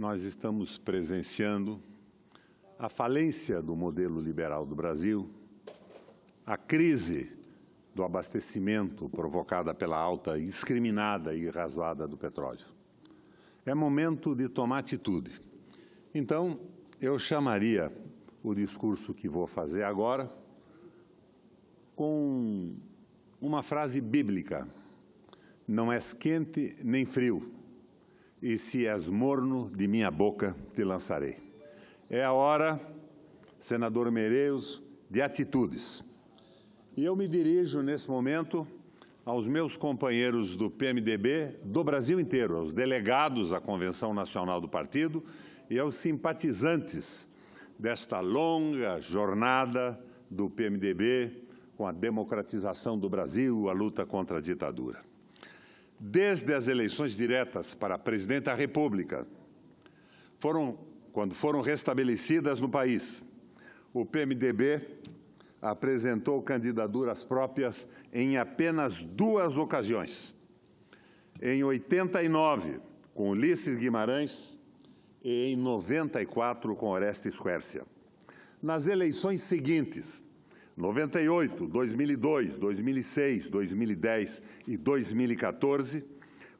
nós estamos presenciando a falência do modelo liberal do Brasil, a crise do abastecimento provocada pela alta indiscriminada e irrazoada do petróleo. É momento de tomar atitude. Então, eu chamaria o discurso que vou fazer agora com uma frase bíblica: não és quente nem frio, e se és morno, de minha boca te lançarei. É a hora, senador Meirelles, de atitudes. E eu me dirijo, nesse momento, aos meus companheiros do PMDB do Brasil inteiro, aos delegados à Convenção Nacional do Partido e aos simpatizantes desta longa jornada do PMDB com a democratização do Brasil, a luta contra a ditadura. Desde as eleições diretas para presidente da República, quando foram restabelecidas no país, o PMDB apresentou candidaturas próprias em apenas 2 ocasiões. Em 89, com Ulisses Guimarães, e em 94, com Orestes Quércia. Nas eleições seguintes, 98, 2002, 2006, 2010 e 2014,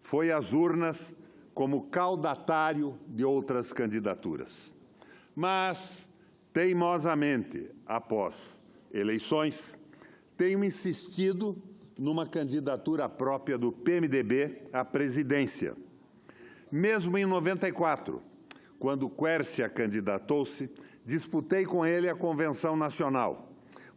foi às urnas como caudatário de outras candidaturas. Mas, teimosamente, após eleições, tenho insistido numa candidatura própria do PMDB à presidência. Mesmo em 94, quando Quércia candidatou-se, disputei com ele a Convenção Nacional,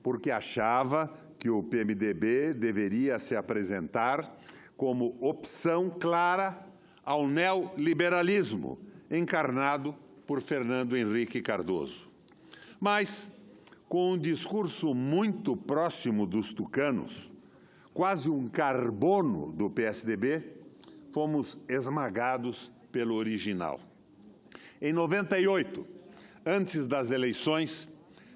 porque achava que o PMDB deveria se apresentar como opção clara ao neoliberalismo, encarnado por Fernando Henrique Cardoso. Mas, com um discurso muito próximo dos tucanos, quase um carbono do PSDB, fomos esmagados pelo original. Em 98, antes das eleições,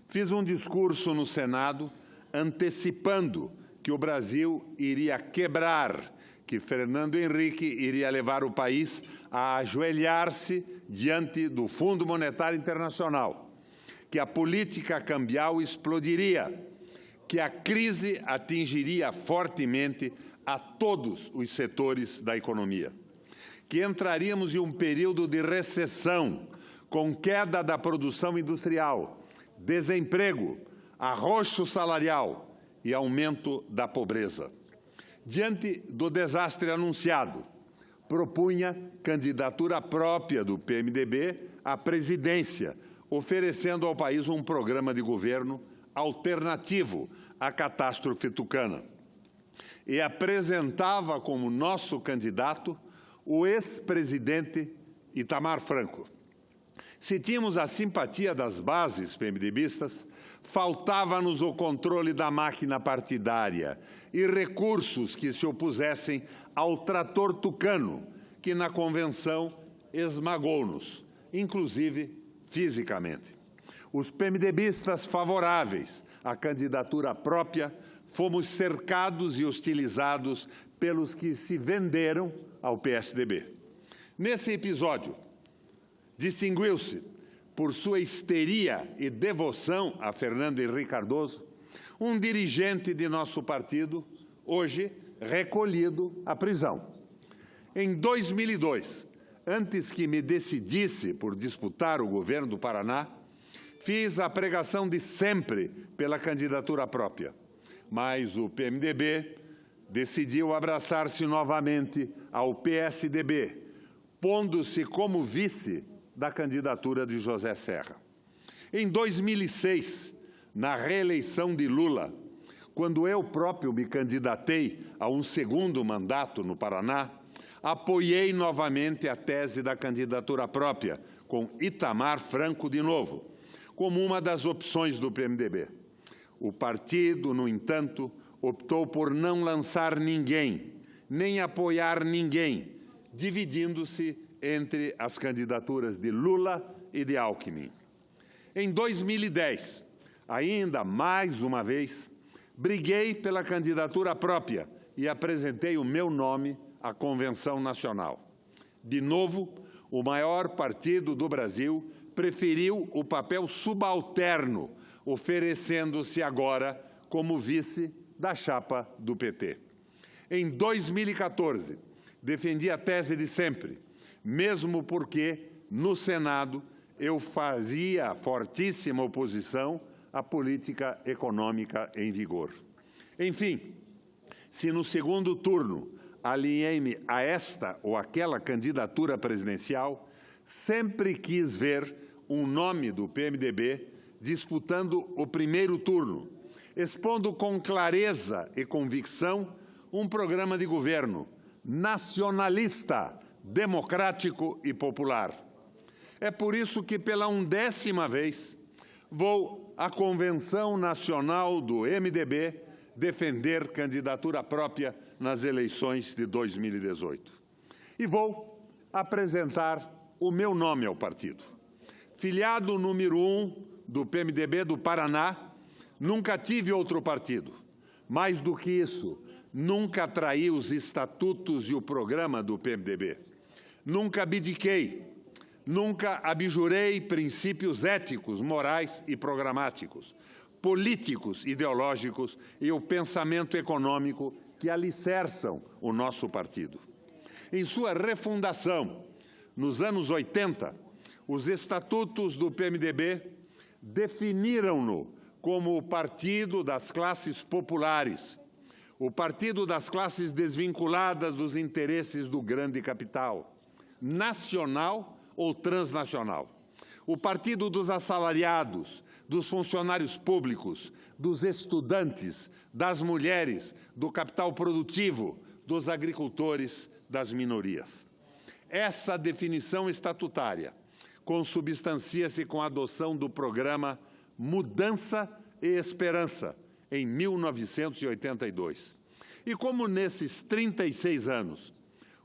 fiz um discurso no Senado antecipando que o Brasil iria quebrar, que Fernando Henrique iria levar o país a ajoelhar-se diante do Fundo Monetário Internacional, que a política cambial explodiria, que a crise atingiria fortemente a todos os setores da economia, que entraríamos em um período de recessão, com queda da produção industrial, desemprego, arroxo salarial e aumento da pobreza. Diante do desastre anunciado, propunha candidatura própria do PMDB à presidência, oferecendo ao país um programa de governo alternativo à catástrofe tucana. E apresentava como nosso candidato o ex-presidente Itamar Franco. Se tínhamos a simpatia das bases PMDBistas, faltava-nos o controle da máquina partidária e recursos que se opusessem ao trator tucano, que na convenção esmagou-nos, inclusive fisicamente. Os PMDBistas favoráveis à candidatura própria fomos cercados e hostilizados pelos que se venderam ao PSDB. Nesse episódio, distinguiu-se por sua histeria e devoção a Fernando Henrique Cardoso um dirigente de nosso partido, hoje recolhido à prisão. Em 2002, antes que me decidisse por disputar o governo do Paraná, fiz a pregação de sempre pela candidatura própria, mas o PMDB decidiu abraçar-se novamente ao PSDB, pondo-se como vice da candidatura de José Serra. Em 2006, na reeleição de Lula, quando eu próprio me candidatei a um segundo mandato no Paraná, apoiei novamente a tese da candidatura própria, com Itamar Franco de novo, como uma das opções do PMDB. O partido, no entanto, optou por não lançar ninguém, nem apoiar ninguém, dividindo-se entre as candidaturas de Lula e de Alckmin. Em 2010, ainda mais uma vez, briguei pela candidatura própria e apresentei o meu nome à Convenção Nacional. De novo, o maior partido do Brasil preferiu o papel subalterno, oferecendo-se agora como vice da chapa do PT. Em 2014, defendi a tese de sempre, mesmo porque, no Senado, eu fazia fortíssima oposição à política econômica em vigor. Enfim, se no segundo turno alinhei-me a esta ou aquela candidatura presidencial, sempre quis ver um nome do PMDB disputando o primeiro turno, expondo com clareza e convicção um programa de governo nacionalista, democrático e popular. É por isso que, pela 11ª vez, vou à Convenção Nacional do MDB defender candidatura própria nas eleições de 2018. E vou apresentar o meu nome ao partido. Filiado número 1 do PMDB do Paraná, nunca tive outro partido. Mais do que isso, nunca traí os estatutos e o programa do PMDB. Nunca abdiquei, nunca abjurei princípios éticos, morais e programáticos, políticos, ideológicos e o pensamento econômico que alicerçam o nosso partido. Em sua refundação, nos anos 80, os estatutos do PMDB definiram-no como o partido das classes populares, o partido das classes desvinculadas dos interesses do grande capital, nacional ou transnacional, o partido dos assalariados, dos funcionários públicos, dos estudantes, das mulheres, do capital produtivo, dos agricultores, das minorias. Essa definição estatutária consubstancia-se com a adoção do programa Mudança e Esperança, em 1982. E como nesses 36 anos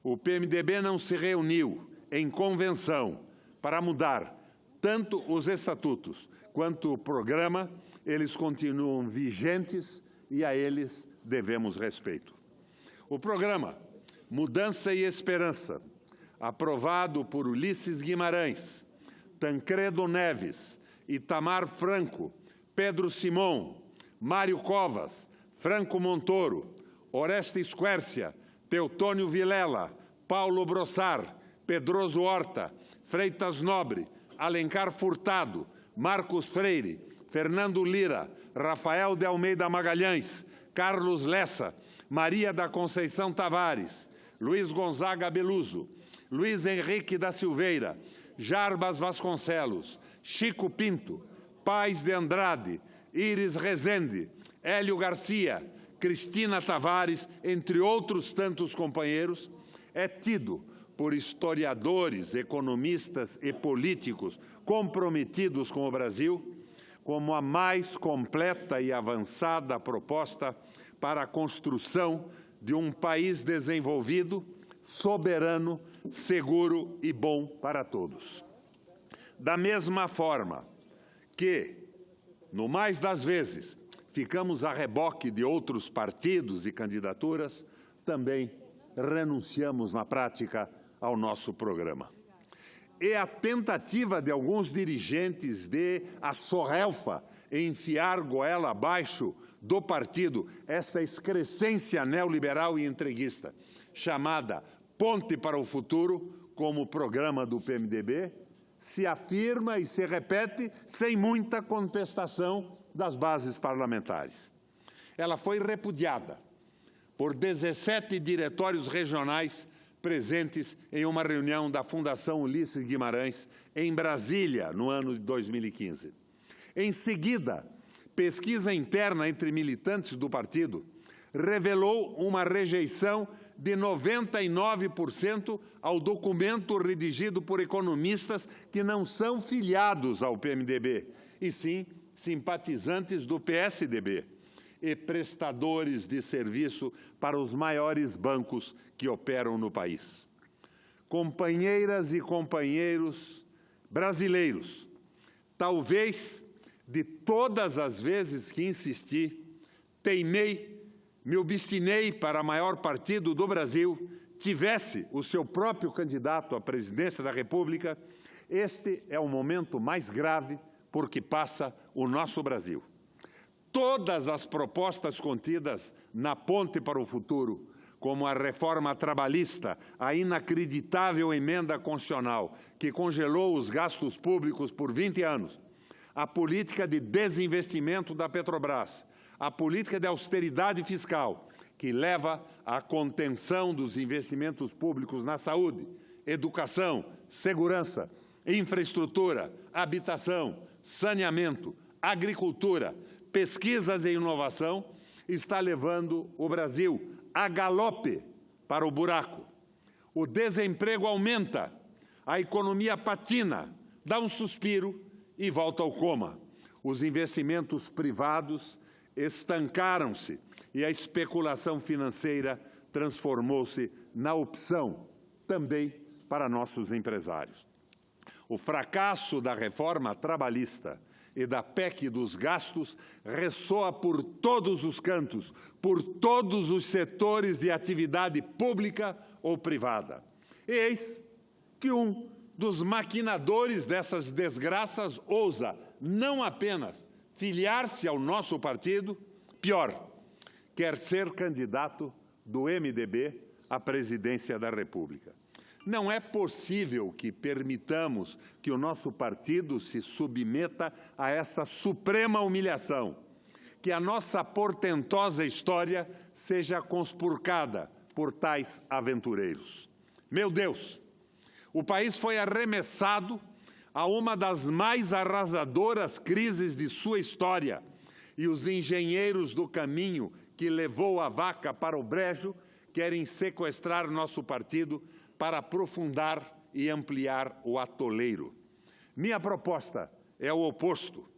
o PMDB não se reuniu em convenção para mudar tanto os estatutos quanto o programa, eles continuam vigentes e a eles devemos respeito. O programa Mudança e Esperança, aprovado por Ulisses Guimarães, Tancredo Neves, Itamar Franco, Pedro Simão, Mário Covas, Franco Montoro, Orestes Quércia, Teotônio Vilela, Paulo Brossard, Pedroso Horta, Freitas Nobre, Alencar Furtado, Marcos Freire, Fernando Lira, Rafael de Almeida Magalhães, Carlos Lessa, Maria da Conceição Tavares, Luiz Gonzaga Beluso, Luiz Henrique da Silveira, Jarbas Vasconcelos, Chico Pinto, Paz de Andrade, Iris Rezende, Hélio Garcia, Cristina Tavares, entre outros tantos companheiros, é tido por historiadores, economistas e políticos comprometidos com o Brasil como a mais completa e avançada proposta para a construção de um país desenvolvido, soberano, seguro e bom para todos. Da mesma forma que, no mais das vezes, ficamos a reboque de outros partidos e candidaturas, também renunciamos na prática ao nosso programa. E a tentativa de alguns dirigentes de a sorrelfa enfiar goela abaixo do partido essa excrescência neoliberal e entreguista, chamada Ponte para o Futuro, como programa do PMDB, se afirma e se repete sem muita contestação das bases parlamentares. Ela foi repudiada por 17 diretórios regionais presentes em uma reunião da Fundação Ulisses Guimarães, em Brasília, no ano de 2015. Em seguida, pesquisa interna entre militantes do partido revelou uma rejeição de 99% ao documento redigido por economistas que não são filiados ao PMDB, e sim simpatizantes do PSDB e prestadores de serviço para os maiores bancos que operam no país. Companheiras e companheiros brasileiros, talvez de todas as vezes que insisti, teimei, me obstinei para o maior partido do Brasil tivesse o seu próprio candidato à presidência da República, este é o momento mais grave por que passa o nosso Brasil. Todas as propostas contidas na Ponte para o Futuro, como a reforma trabalhista, a inacreditável emenda constitucional que congelou os gastos públicos por 20 anos, a política de desinvestimento da Petrobras, a política de austeridade fiscal, que leva à contenção dos investimentos públicos na saúde, educação, segurança, infraestrutura, habitação, saneamento, agricultura, pesquisas e inovação, está levando o Brasil a galope para o buraco. O desemprego aumenta, a economia patina, dá um suspiro e volta ao coma. Os investimentos privados estancaram-se e a especulação financeira transformou-se na opção também para nossos empresários. O fracasso da reforma trabalhista e da PEC dos gastos ressoa por todos os cantos, por todos os setores de atividade pública ou privada. Eis que um dos maquinadores dessas desgraças ousa não apenas filiar-se ao nosso partido, pior, quer ser candidato do MDB à presidência da República. Não é possível que permitamos que o nosso partido se submeta a essa suprema humilhação, que a nossa portentosa história seja conspurcada por tais aventureiros. Meu Deus, o país foi arremessado a uma das mais arrasadoras crises de sua história e os engenheiros do caminho que levou a vaca para o brejo querem sequestrar nosso partido para aprofundar e ampliar o atoleiro. Minha proposta é o oposto,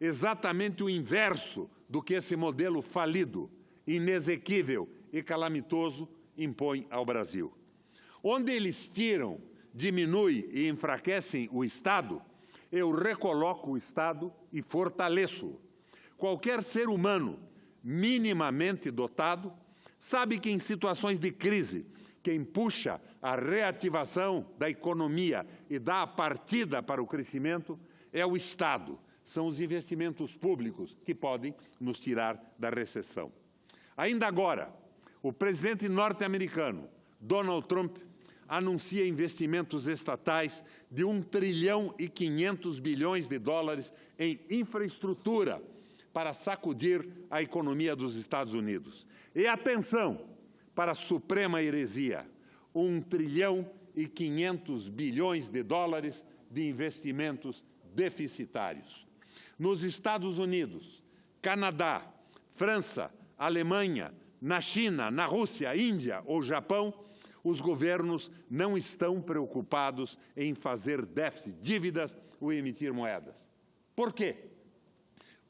exatamente o inverso do que esse modelo falido, inexequível e calamitoso impõe ao Brasil. Onde eles tiram, diminuem e enfraquecem o Estado, eu recoloco o Estado e fortaleço-o. Qualquer ser humano minimamente dotado sabe que em situações de crise, quem puxa a reativação da economia e dá a partida para o crescimento é o Estado. São os investimentos públicos que podem nos tirar da recessão. Ainda agora, o presidente norte-americano, Donald Trump, anuncia investimentos estatais de 1 trilhão e 500 bilhões de dólares em infraestrutura para sacudir a economia dos Estados Unidos. E atenção para a suprema heresia, 1 trilhão e 500 bilhões de dólares de investimentos deficitários. Nos Estados Unidos, Canadá, França, Alemanha, na China, na Rússia, Índia ou Japão, os governos não estão preocupados em fazer déficit, dívidas ou emitir moedas. Por quê?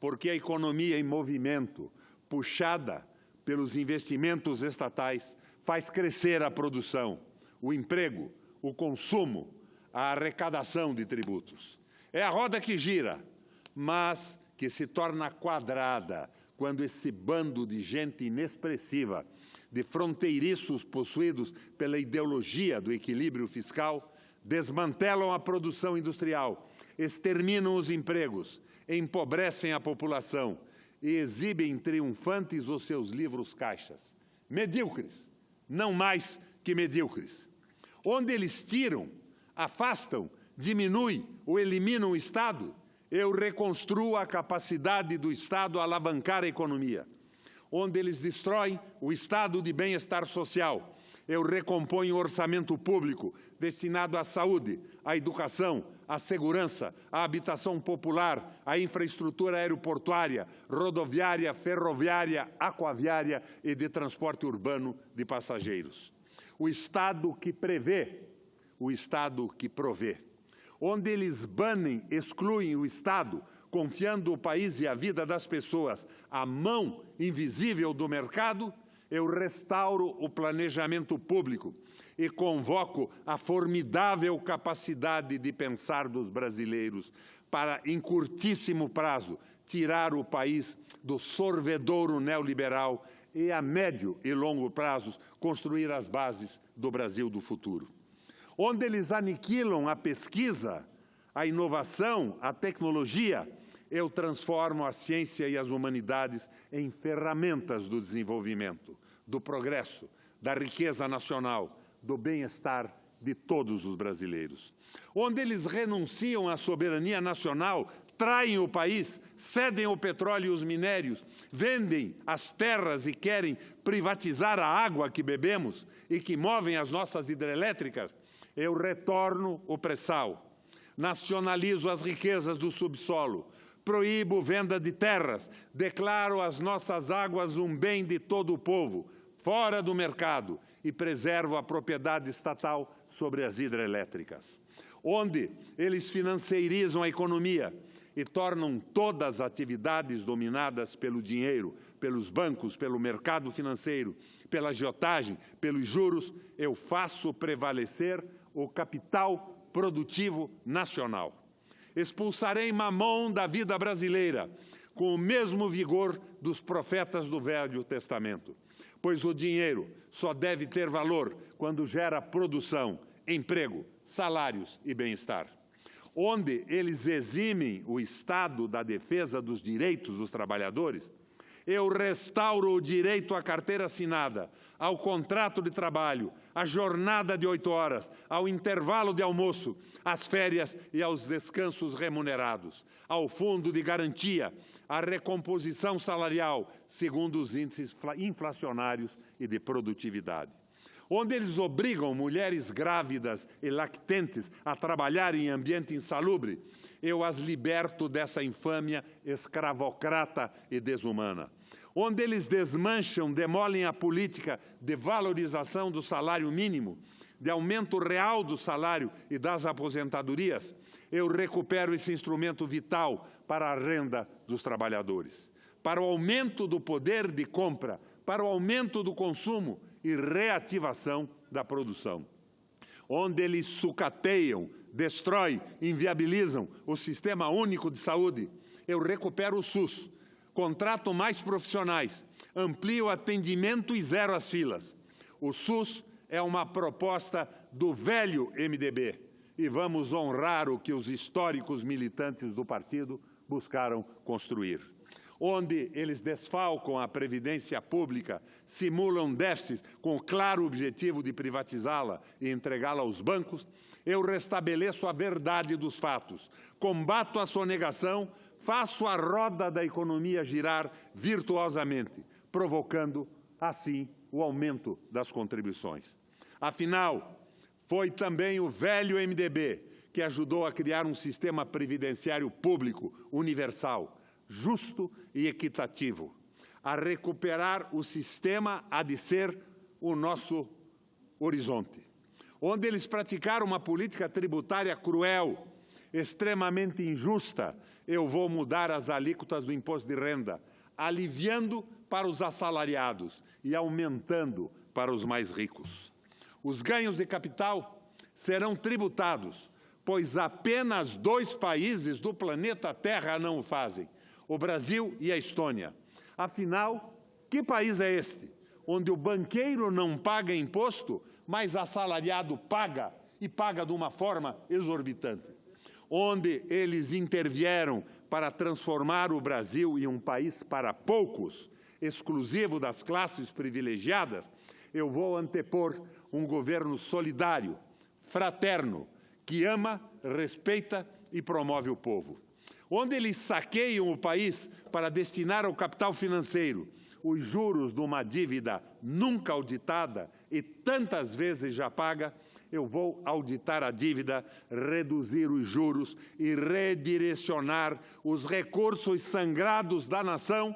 Porque a economia em movimento, puxada pelos investimentos estatais, faz crescer a produção, o emprego, o consumo, a arrecadação de tributos. É a roda que gira, mas que se torna quadrada quando esse bando de gente inexpressiva, de fronteiriços possuídos pela ideologia do equilíbrio fiscal, desmantelam a produção industrial, exterminam os empregos, empobrecem a população e exibem triunfantes os seus livros-caixas. Medíocres, não mais que medíocres. Onde eles tiram, afastam, diminuem ou eliminam o Estado, eu reconstruo a capacidade do Estado a alavancar a economia. Onde eles destroem o estado de bem-estar social, eu recomponho o orçamento público destinado à saúde, à educação, à segurança, à habitação popular, à infraestrutura aeroportuária, rodoviária, ferroviária, aquaviária e de transporte urbano de passageiros. O Estado que prevê, o Estado que provê. Onde eles banem, excluem o Estado, confiando o país e a vida das pessoas à mão invisível do mercado, eu restauro o planejamento público e convoco a formidável capacidade de pensar dos brasileiros para, em curtíssimo prazo, tirar o país do sorvedouro neoliberal e a médio e longo prazos construir as bases do Brasil do futuro. Onde eles aniquilam a pesquisa, a inovação, a tecnologia, eu transformo a ciência e as humanidades em ferramentas do desenvolvimento, do progresso, da riqueza nacional, do bem-estar de todos os brasileiros. Onde eles renunciam à soberania nacional, traem o país, cedem o petróleo e os minérios, vendem as terras e querem privatizar a água que bebemos e que movem as nossas hidrelétricas, eu retorno o pré-sal, nacionalizo as riquezas do subsolo, proíbo venda de terras, declaro as nossas águas um bem de todo o povo, fora do mercado, e preservo a propriedade estatal sobre as hidrelétricas. Onde eles financeirizam a economia e tornam todas as atividades dominadas pelo dinheiro, pelos bancos, pelo mercado financeiro, pela agiotagem, pelos juros, eu faço prevalecer o capital produtivo nacional. Expulsarei Mamon da vida brasileira, com o mesmo vigor dos profetas do Velho Testamento, pois o dinheiro só deve ter valor quando gera produção, emprego, salários e bem-estar. Onde eles eximem o Estado da defesa dos direitos dos trabalhadores, eu restauro o direito à carteira assinada, ao contrato de trabalho, à jornada de 8 horas, ao intervalo de almoço, às férias e aos descansos remunerados, ao fundo de garantia, à recomposição salarial, segundo os índices inflacionários e de produtividade. Onde eles obrigam mulheres grávidas e lactentes a trabalhar em ambiente insalubre, eu as liberto dessa infâmia escravocrata e desumana. Onde eles desmancham, demolem a política de valorização do salário mínimo, de aumento real do salário e das aposentadorias, eu recupero esse instrumento vital para a renda dos trabalhadores, para o aumento do poder de compra, para o aumento do consumo e reativação da produção. Onde eles sucateiam, destroem, inviabilizam o Sistema Único de Saúde, eu recupero o SUS, contrato mais profissionais, amplio o atendimento e zero as filas. O SUS é uma proposta do velho MDB e vamos honrar o que os históricos militantes do partido buscaram construir. Onde eles desfalcam a Previdência Pública, simulam déficits com o claro objetivo de privatizá-la e entregá-la aos bancos, eu restabeleço a verdade dos fatos, combato a sonegação, faço a roda da economia girar virtuosamente, provocando, assim, o aumento das contribuições. Afinal, foi também o velho MDB que ajudou a criar um sistema previdenciário público, universal, justo e equitativo. A recuperar o sistema há de ser o nosso horizonte. Onde eles praticaram uma política tributária cruel, extremamente injusta, eu vou mudar as alíquotas do imposto de renda, aliviando para os assalariados e aumentando para os mais ricos. Os ganhos de capital serão tributados, pois apenas 2 países do planeta Terra não o fazem, o Brasil e a Estônia. Afinal, que país é este, onde o banqueiro não paga imposto, mas assalariado paga, e paga de uma forma exorbitante? Onde eles intervieram para transformar o Brasil em um país para poucos, exclusivo das classes privilegiadas, eu vou antepor um governo solidário, fraterno, que ama, respeita e promove o povo. Onde eles saqueiam o país para destinar ao capital financeiro os juros de uma dívida nunca auditada e tantas vezes já paga, eu vou auditar a dívida, reduzir os juros e redirecionar os recursos sangrados da nação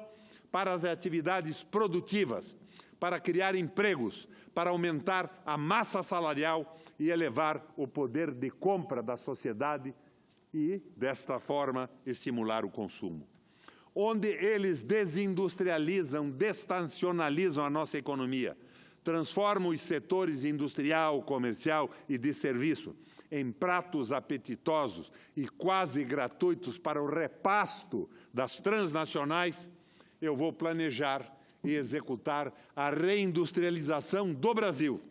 para as atividades produtivas, para criar empregos, para aumentar a massa salarial e elevar o poder de compra da sociedade e, desta forma, estimular o consumo. Onde eles desindustrializam, destacionalizam a nossa economia, transformam os setores industrial, comercial e de serviço em pratos apetitosos e quase gratuitos para o repasto das transnacionais, eu vou planejar e executar a reindustrialização do Brasil.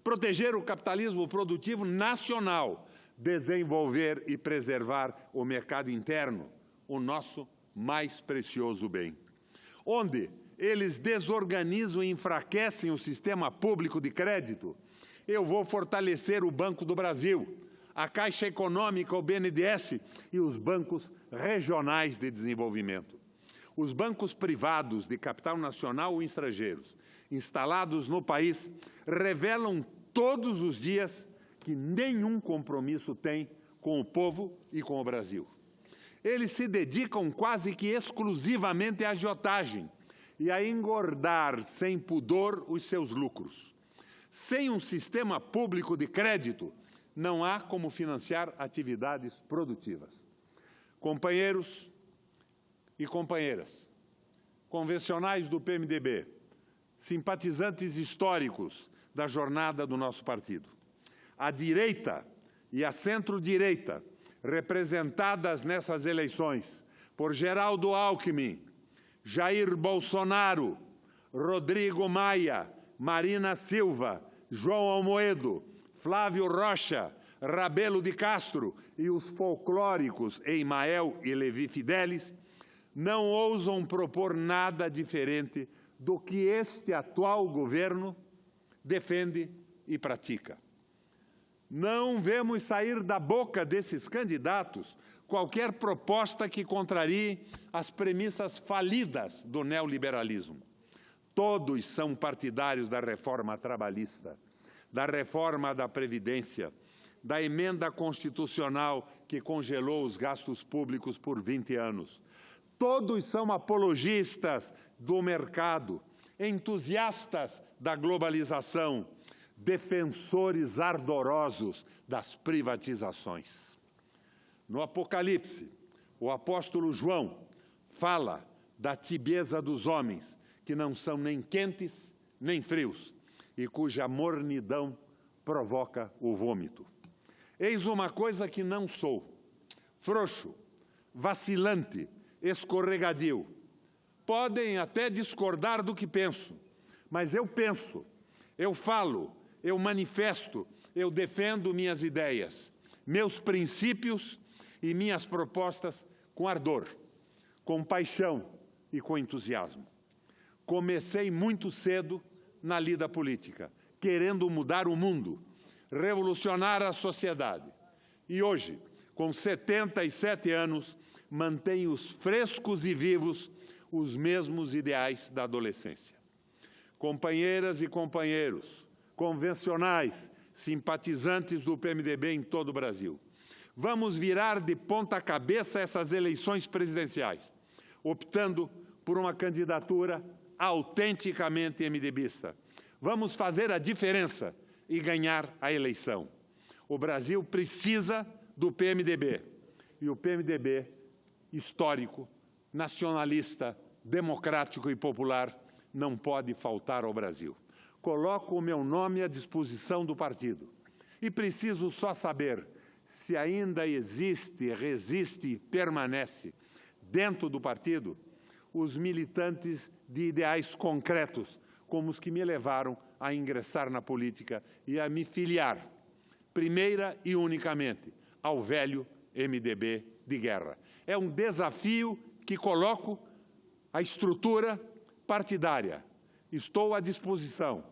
Proteger o capitalismo produtivo nacional, desenvolver e preservar o mercado interno, o nosso mais precioso bem. Onde eles desorganizam e enfraquecem o sistema público de crédito, eu vou fortalecer o Banco do Brasil, a Caixa Econômica, o BNDES e os bancos regionais de desenvolvimento. Os bancos privados de capital nacional ou estrangeiros, instalados no país, revelam todos os dias que nenhum compromisso têm com o povo e com o Brasil. Eles se dedicam quase que exclusivamente à agiotagem e a engordar sem pudor os seus lucros. Sem um sistema público de crédito, não há como financiar atividades produtivas. Companheiros e companheiras, convencionais do PMDB, simpatizantes históricos da jornada do nosso partido, a direita e a centro-direita, representadas nessas eleições por Geraldo Alckmin, Jair Bolsonaro, Rodrigo Maia, Marina Silva, João Almoedo, Flávio Rocha, Rabelo de Castro e os folclóricos Eimael e Levi Fidelis, não ousam propor nada diferente do que este atual governo defende e pratica. Não vemos sair da boca desses candidatos qualquer proposta que contrarie as premissas falidas do neoliberalismo. Todos são partidários da reforma trabalhista, da reforma da Previdência, da emenda constitucional que congelou os gastos públicos por 20 anos. Todos são apologistas do mercado, entusiastas da globalização, defensores ardorosos das privatizações. No Apocalipse, o apóstolo João fala da tibieza dos homens, que não são nem quentes nem frios, e cuja mornidão provoca o vômito. Eis uma coisa que não sou: frouxo, vacilante, escorregadio. Podem até discordar do que penso, mas eu penso, eu falo, eu manifesto, eu defendo minhas ideias, meus princípios e minhas propostas com ardor, com paixão e com entusiasmo. Comecei muito cedo na lida política, querendo mudar o mundo, revolucionar a sociedade. E hoje, com 77 anos, mantenho frescos e vivos os mesmos ideais da adolescência. Companheiras e companheiros, convencionais, simpatizantes do PMDB em todo o Brasil, vamos virar de ponta cabeça essas eleições presidenciais, optando por uma candidatura autenticamente MDBista. Vamos fazer a diferença e ganhar a eleição. O Brasil precisa do PMDB. E o PMDB, histórico, nacionalista, democrático e popular, não pode faltar ao Brasil. Coloco o meu nome à disposição do partido. E preciso só saber se ainda existe, resiste e permanece dentro do partido os militantes de ideais concretos, como os que me levaram a ingressar na política e a me filiar, primeira e unicamente, ao velho MDB de guerra. É um desafio que coloco à estrutura partidária. Estou à disposição.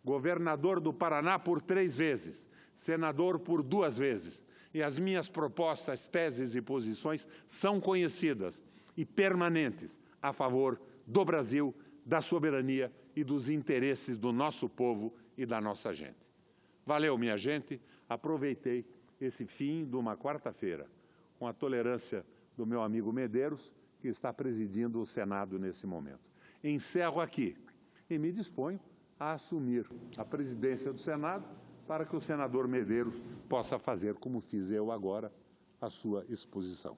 Governador do Paraná por 3 vezes, senador por 2 vezes. E as minhas propostas, teses e posições são conhecidas e permanentes a favor do Brasil, da soberania e dos interesses do nosso povo e da nossa gente. Valeu, minha gente. Aproveitei esse fim de uma quarta-feira com a tolerância do meu amigo Medeiros, que está presidindo o Senado nesse momento. Encerro aqui e me disponho a assumir a presidência do Senado para que o senador Medeiros possa fazer, como fiz eu agora, a sua exposição.